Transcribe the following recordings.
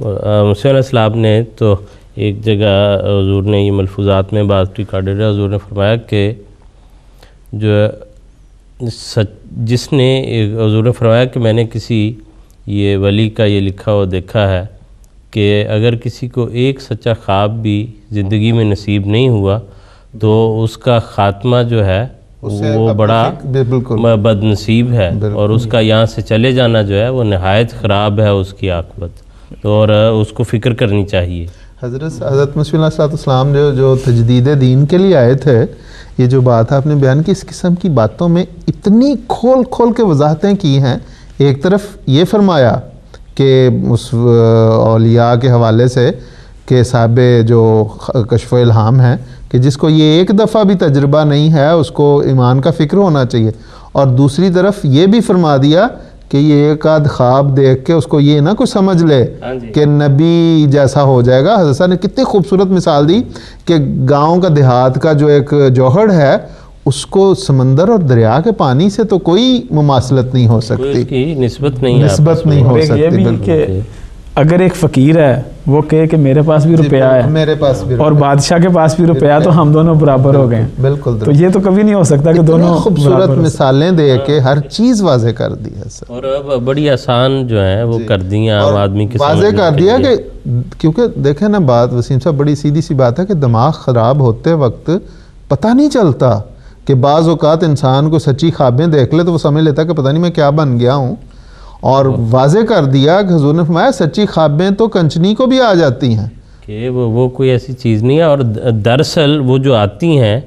مسیح علیہ السلام نے تو ایک جگہ حضور نے یہ ملفوظات میں بات ریکارڈڈ ہے، حضور نے فرمایا کہ جو جس نے حضور نے فرمایا کہ میں نے کسی یہ ولی کا یہ لکھا ہوا دیکھا ہے کہ اگر کسی کو ایک سچا خواب بھی زندگی میں نصیب نہیں ہوا تو اس کا خاتمہ جو ہے وہ بڑا بد نصیب ہے، اور اس کا یہاں سے چلے جانا جو ہے وہ نہایت خراب ہے اس کی عاقبت، اور اس کو فکر کرنی چاہیے۔ حضرت مسیح علیہ السلام جو تجدید دین کے لیے آئے تھے، یہ جو بات آپ نے بیان کی، اس قسم کی باتوں میں اتنی کھول کھول کے وضاحتیں کی ہیں۔ ایک طرف یہ فرمایا کہ اس اولیاء کے حوالے سے کہ صاحب جو کشف و الہام ہیں کہ جس کو یہ ایک دفعہ بھی تجربہ نہیں ہے اس کو ایمان کا فکر ہونا چاہیے، اور دوسری طرف یہ بھی فرما دیا کہ یہ ایک آدھ خواب دیکھ کے اس کو یہ نہ کوئی سمجھ لے کہ نبی جیسا ہو جائے گا۔ حضرت صاحب نے کتنی خوبصورت مثال دی کہ گاؤں کا دیہات کا جو ایک جوہر ہے اس کو سمندر اور دریا کے پانی سے تو کوئی مماثلت نہیں ہو سکتی، نسبت نہیں ہو سکتی۔ کہ اگر ایک فقیر ہے وہ کہے کہ میرے پاس بھی روپیہ ہے میرے پاس بھی، اور بادشاہ کے پاس بھی روپیہ تو ہم دونوں برابر ہو گئے، بالکل، تو یہ تو کبھی نہیں ہو سکتا کہ دونوں خوبصورت مثالیں دے کے ہر چیز واضح کر دی ہے سر، اور بڑی آسان جو ہیں وہ کر دی ہیں عام آدمی کے سامنے، واضح کر دیا کہ کیونکہ دیکھیں نا بات وسیم صاحب بڑی سیدھی سی بات ہے کہ دماغ خراب ہوتے وقت پتہ نہیں چلتا کہ بعض اوقات انسان کو سچی خوابیں دیکھ لے تو وہ سمجھ لیتا کہ پتہ نہیں میں کیا بن گیا ہوں، اور واضح کر دیا کہ حضور نے فرمایا سچی خوابیں تو کنچنی کو بھی آ جاتی ہیں، کہ وہ کوئی ایسی چیز نہیں ہے، اور دراصل وہ جو آتی ہیں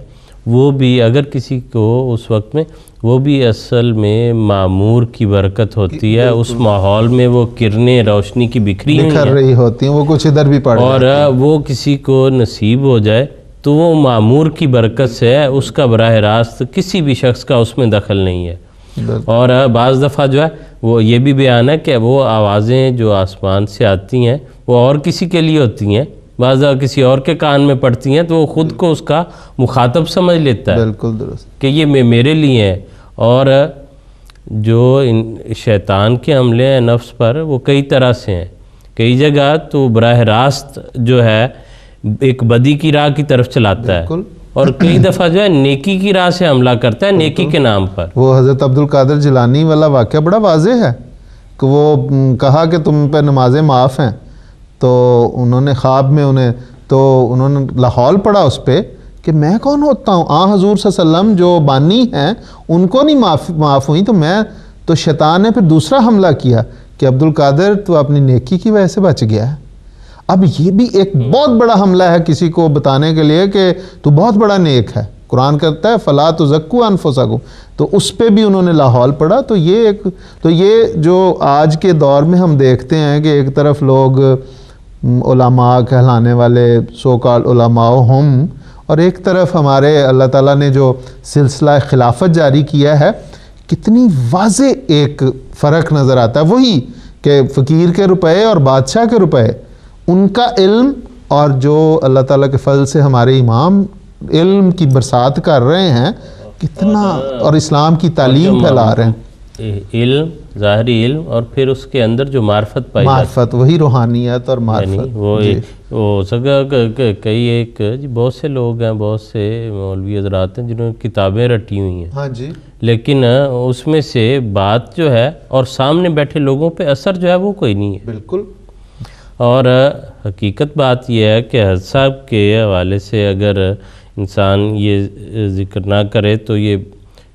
وہ بھی اگر کسی کو اس وقت میں وہ بھی اصل میں معمور کی برکت ہوتی ہے، اس ماحول میں وہ کرنیں روشنی کی بکھری رہی ہوتی ہیں، وہ کچھ ادھر بھی پڑ اور وہ کسی کو نصیب ہو جائے تو وہ معمور کی برکت سے ہے، اس کا براہ راست کسی بھی شخص کا اس میں دخل نہیں ہے۔ اور بعض دفعہ جو ہے وہ یہ بھی بیان ہے کہ وہ آوازیں جو آسمان سے آتی ہیں وہ اور کسی کے لیے ہوتی ہیں، بعض دفعہ کسی اور کے کان میں پڑتی ہیں تو وہ خود کو اس کا مخاطب سمجھ لیتا ہے، بالکل درست، کہ یہ میرے لیے ہیں۔ اور جو شیطان کے حملے ہیں نفس پر وہ کئی طرح سے ہیں، کئی جگہ تو براہ راست جو ہے ایک بدی کی راہ کی طرف چلاتا ہے، اور کئی دفعہ جو ہے نیکی کی راہ سے حملہ کرتا ہے نیکی کے نام پر۔ وہ حضرت عبدالقادر جیلانی والا واقعہ بڑا واضح ہے کہ وہ کہا کہ تم پہ نمازیں معاف ہیں، تو انہوں نے خواب میں انہوں نے لاہور پڑھا اس پہ کہ میں کون ہوتا ہوں، حضور صلی اللہ علیہ وسلم جو بانی ہیں ان کو نہیں معاف ہوئی، تو شیطان نے پھر دوسرا حملہ کیا کہ عبدالقادر تو اپنی نیکی کی وجہ سے بچ گیا ہے۔ اب یہ بھی ایک بہت بڑا حملہ ہے کسی کو بتانے کے لیے کہ تو بہت بڑا نیک ہے، قرآن کرتا ہے فَلَا تُزَكُّوا أَنفُسَكُمْ، تو اس پہ بھی انہوں نے لاہور پڑھا۔ تو یہ جو آج کے دور میں ہم دیکھتے ہیں کہ ایک طرف لوگ علماء کہلانے والے سو کال علماء ہم، اور ایک طرف ہمارے اللہ تعالیٰ نے جو سلسلہ خلافت جاری کیا ہے، کتنی واضح ایک فرق نظر آتا ہے، وہی کہ فقیر کے روپے اور بادشاہ کے روپے، ان کا علم، اور جو اللہ تعالیٰ کے فضل سے ہمارے امام علم کی برسات کر رہے ہیں کتنا، اور اسلام کی تعلیم پھیلا رہے ہیں، علم ظاہری علم، اور پھر اس کے اندر جو معرفت پائی معرفت، وہی روحانیت اور معرفت، وہ ہو سکا کہ کئی بہت سے لوگ ہیں، بہت سے مولوی حضرات ہیں جنہوں نے کتابیں رٹی ہوئی ہیں، ہاں جی، لیکن اس میں سے بات جو ہے اور سامنے بیٹھے لوگوں پہ اثر جو ہے وہ کوئی نہیں ہے، بالکل۔ اور حقیقت بات یہ ہے کہ حضرت صاحب کے حوالے سے اگر انسان یہ ذکر نہ کرے تو یہ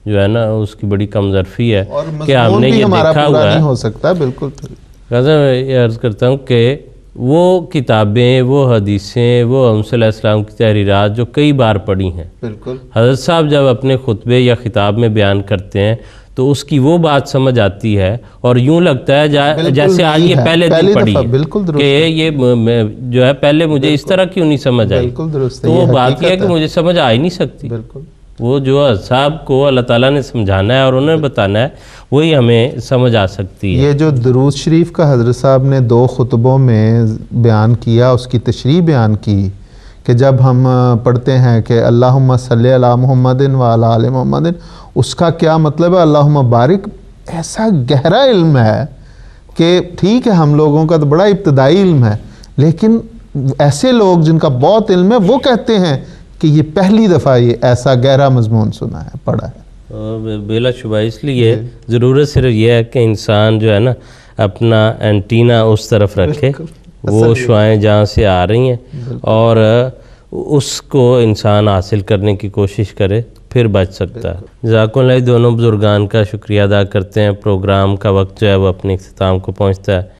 جو ہے نا اس کی بڑی کم ظرفی ہے کہ ہم نے یہ دیکھا ہوا ہے، نہیں ہو سکتا، بالکل۔ میں عرض کرتا ہوں کہ وہ کتابیں، وہ حدیثیں، وہ صلی اللہ علیہ وسلم کی تحریرات جو کئی بار پڑھی ہیں، بالکل، حضرت صاحب جب اپنے خطبے یا خطاب میں بیان کرتے ہیں تو اس کی وہ بات سمجھ آتی ہے، اور یوں لگتا ہے جیسے آج یہ پہلے دن پڑھی ہے کہ یہ جو ہے پہلے مجھے اس طرح کیوں نہیں سمجھ آئی، تو وہ بات یہ ہے کہ مجھے سمجھ آ ہی نہیں سکتی، وہ جو صاحب کو اللہ تعالیٰ نے سمجھانا ہے اور انہوں نے بتانا ہے وہی ہمیں سمجھ آ سکتی ہے۔ یہ جو درود شریف کا حضرت صاحب نے 2 خطبوں میں بیان کیا، اس کی تشریح بیان کی کہ جب ہم پڑھتے ہیں کہ اللہم صلی علی محمد وعلی آل محمد، اس کا کیا مطلب ہے اللہم بارک، ایسا گہرا علم ہے کہ ٹھیک ہے ہم لوگوں کا تو بڑا ابتدائی علم ہے، لیکن ایسے لوگ جن کا بہت علم ہے وہ کہتے ہیں کہ یہ پہلی دفعہ یہ ایسا گہرا مضمون سنا ہے، پڑھا ہے۔ بلا شبہ اس لیے ضرورت صرف یہ ہے کہ انسان جو ہے نا اپنا اینٹینا اس طرف رکھے، وہ شعائیں جہاں سے آ رہی ہیں اور اس کو انسان حاصل کرنے کی کوشش کرے، پھر بچ سکتا ہے۔ جزاکم اللہ، دونوں بزرگان کا شکریہ ادا کرتے ہیں۔ پروگرام کا وقت جو ہے وہ اپنے اختتام کو پہنچتا ہے۔